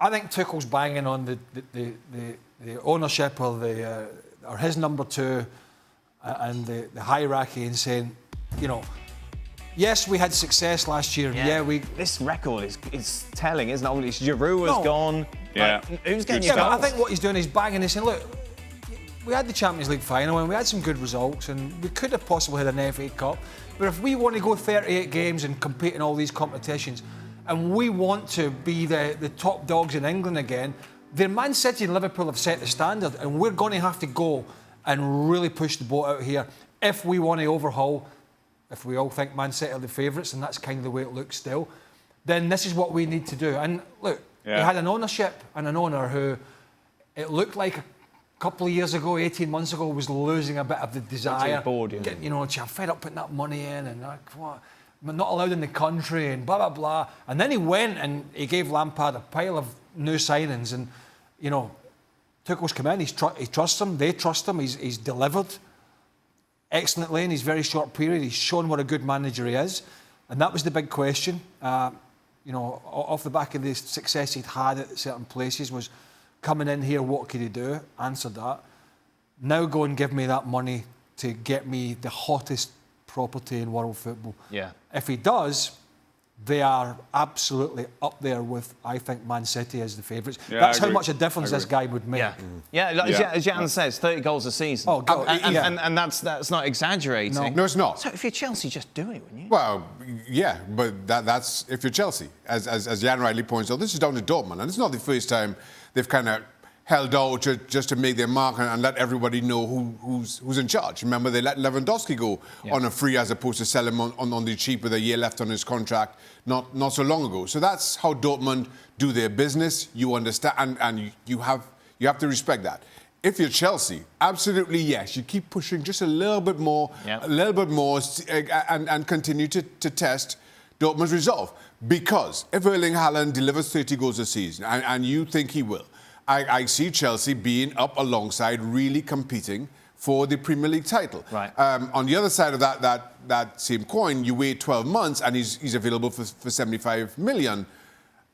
I think Tuchel's banging on the ownership of or his number two and the hierarchy and saying, you know, yes, we had success last year. Yeah, This record is telling, isn't it? Giroud has gone. Yeah. Who's getting you but I goals? think what he's doing is banging and saying, look, we had the Champions League final and we had some good results and we could have possibly had an FA Cup. But if we want to go 38 games and compete in all these competitions and we want to be the top dogs in England again, then Man City and Liverpool have set the standard and we're going to have to go and really push the boat out here if we want to overhaul. If we all think Man City are the favourites, and that's kind of the way it looks still, then this is what we need to do. And look, we had an ownership and an owner who it looked like a couple of years ago, 18 months ago, was losing a bit of the desire. Bored, you know, I'm fed up putting that money in and what, I'm not allowed in the country and blah, blah, blah. And then he went and he gave Lampard a pile of new signings and, you know, Tuchel's come in, he trusts them, they trust him, he's delivered excellently in his very short period. He's shown what a good manager he is. And that was the big question. You know, off the back of the success he'd had at certain places was coming in here, what could he do? Answered that. Now go and give me that money to get me the hottest property in world football. Yeah. If he does, they are absolutely up there with, I think, Man City as the favourites. Yeah, That's how much a difference this guy would make. As Jan says, 30 goals a season. Oh, God. And that's not exaggerating. No, it's not. So if you're Chelsea, just do it, wouldn't you? Well, yeah, but that's if you're Chelsea. As Jan rightly points out, this is down to Dortmund, and it's not the first time they've kind of held out just to make their mark and let everybody know who's in charge. Remember, they let Lewandowski go on a free as opposed to sell him on the cheap with a year left on his contract not so long ago. So that's how Dortmund do their business. You understand, and you have to respect that. If you're Chelsea, absolutely yes, you keep pushing just a little bit more, and continue to test Dortmund's resolve. Because if Erling Haaland delivers 30 goals a season, and you think he will, I see Chelsea being up alongside, really competing for the Premier League title. Right. On the other side of that same coin, you wait 12 months and he's available for 75 million.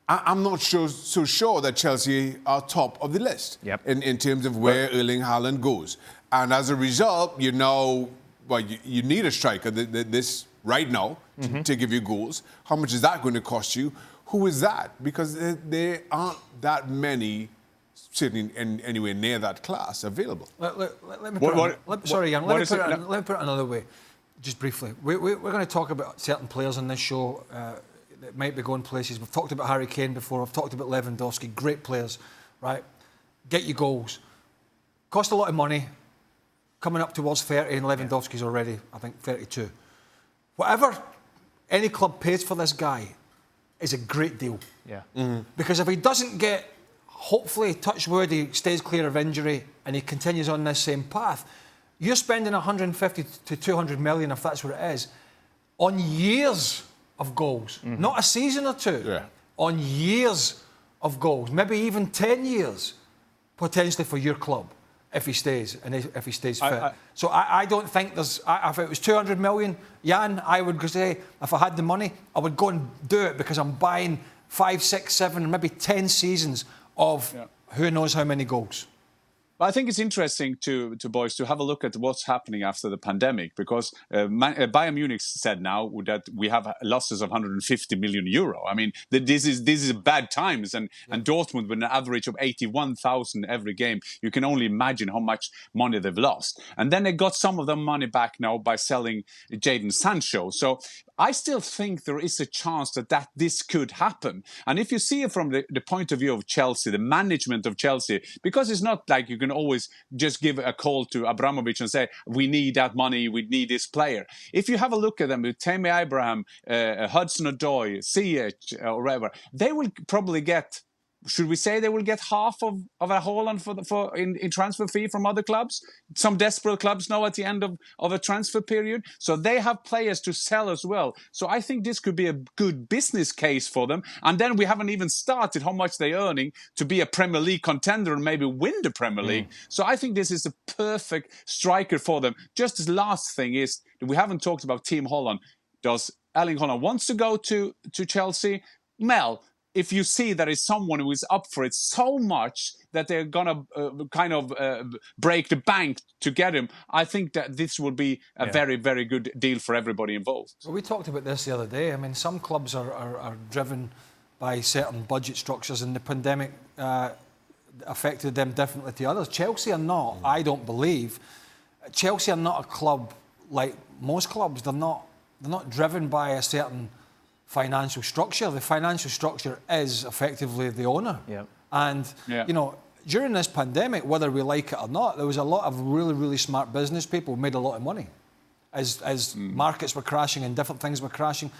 I'm not so sure that Chelsea are top of the list in terms of where Erling Haaland goes. And as a result, you need a striker this right now to give you goals. How much is that going to cost you? Who is that? Because there aren't that many sitting anywhere near that class available. Let me put it another way, just briefly. We're going to talk about certain players on this show that might be going places. We've talked about Harry Kane before. I've talked about Lewandowski. Great players, right? Get you goals. Cost a lot of money. Coming up towards 30, and Lewandowski's already, I think, 32. Whatever any club pays for this guy is a great deal. Yeah. Mm-hmm. Because if he doesn't get, hopefully, touch wood, he stays clear of injury and he continues on this same path, you're spending 150 to 200 million, if that's what it is, on years of goals. Not a season or two. On years of goals. Maybe even 10 years, potentially, for your club, if he stays and if he stays fit. So I don't think there's... if it was 200 million, Jan, I would say, if I had the money, I would go and do it because I'm buying 5, 6, 7, maybe 10 seasons of who knows how many goals. I think it's interesting to boys to have a look at what's happening after the pandemic, because Bayern Munich said now that we have losses of 150 million euro. I mean, this is bad times, and Dortmund with an average of 81,000 every game. You can only imagine how much money they've lost. And then they got some of the money back now by selling Jadon Sancho. So I still think there is a chance that this could happen. And if you see it from the point of view of Chelsea, the management of Chelsea, because it's not like you can always just give a call to Abramovich and say, we need that money, we need this player. If you have a look at them with Tammy Abraham, Hudson-Odoi, Ziyech, or whatever, they will probably get... Should we say they will get half of a Haaland in transfer fee from other clubs? Some desperate clubs now at the end of a transfer period. So they have players to sell as well. So I think this could be a good business case for them. And then we haven't even started how much they're earning to be a Premier League contender and maybe win the Premier League. So I think this is a perfect striker for them. Just the last thing is, we haven't talked about Team Holland. Does Erling Haaland wants to go to Chelsea? Mel, if you see that it's someone who is up for it so much that they're gonna break the bank to get him, I think that this will be a very, very good deal for everybody involved. Well, we talked about this the other day. I mean, some clubs are driven by certain budget structures, and the pandemic affected them differently to others. Chelsea are not, I don't believe. Chelsea are not a club like most clubs. They're not driven by a certain financial structure. The financial structure is effectively the owner. Yep. And, you know, during this pandemic, whether we like it or not, there was a lot of really, really smart business people who made a lot of money. As markets were crashing and different things were crashing,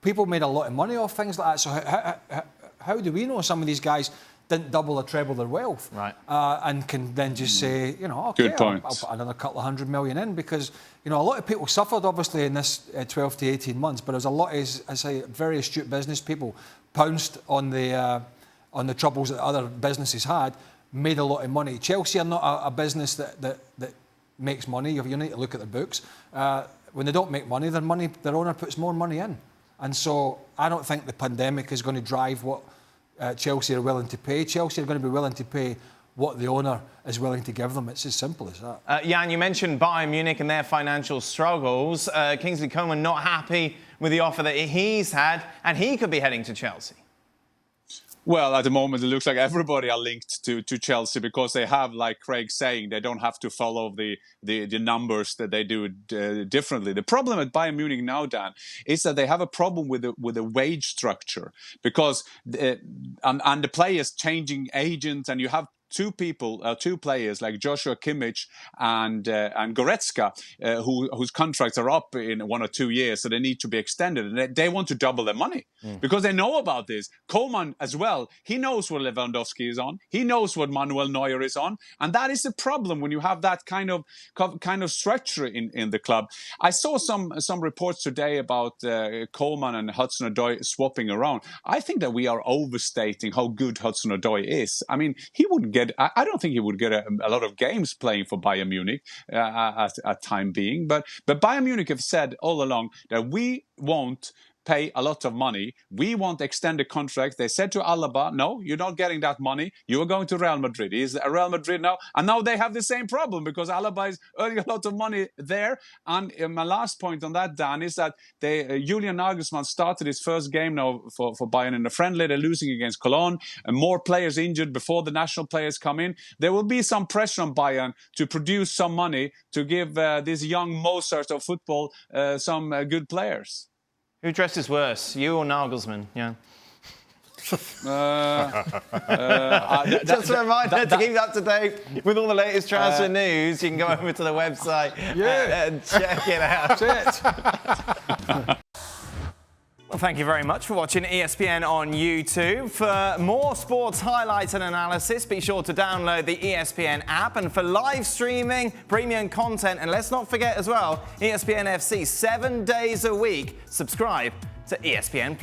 people made a lot of money off things like that. So how do we know some of these guys didn't double or treble their wealth? Right. And can then just say, you know, okay, I'll put another couple of $100 million in, because, you know, a lot of people suffered, obviously, in this 12 to 18 months, but there was a lot of, I say, very astute business people pounced on the troubles that other businesses had, made a lot of money. Chelsea are not a business that makes money. You need to look at the books. When they don't make money, their owner puts more money in. And so I don't think the pandemic is going to drive what Chelsea are willing to pay. Chelsea are going to be willing to pay what the owner is willing to give them. It's as simple as that. Jan, you mentioned Bayern Munich and their financial struggles. Kingsley Coman not happy with the offer that he's had, and he could be heading to Chelsea. Well, at the moment, it looks like everybody are linked to Chelsea, because they have, like Craig saying, they don't have to follow the numbers that they do differently. The problem at Bayern Munich now, Dan, is that they have a problem with the wage structure, because and the players changing agents, and you have two players like Joshua Kimmich and Goretzka, whose contracts are up in 1 or 2 years, so they need to be extended. And they want to double their money because they know about this. Coman as well, he knows what Lewandowski is on. He knows what Manuel Neuer is on. And that is the problem when you have that kind of structure in the club. I saw some reports today about Coman and Hudson-Odoi swapping around. I think that we are overstating how good Hudson-Odoi is. I mean, he wouldn't I don't think he would get a lot of games playing for Bayern Munich at time being. But Bayern Munich have said all along that we won't pay a lot of money. We want extended contract. They said to Alaba, no, you're not getting that money. You are going to Real Madrid. He's at Real Madrid now. And now they have the same problem, because Alaba is earning a lot of money there. And my last point on that, Dan, is that Julian Nagelsmann started his first game now for Bayern in the friendly. They're losing against Cologne, and more players injured before the national players come in. There will be some pressure on Bayern to produce some money to give this young Mozart of football some good players. Who dresses worse, you or Nagelsmann? Yeah. Just a reminder to keep up to date with all the latest transfer news. You can go over to the website and check it out. That's it. Well, thank you very much for watching ESPN on YouTube. For more sports highlights and analysis, be sure to download the ESPN app. And for live streaming, premium content, and let's not forget as well, ESPN FC 7 days a week. Subscribe to ESPN+.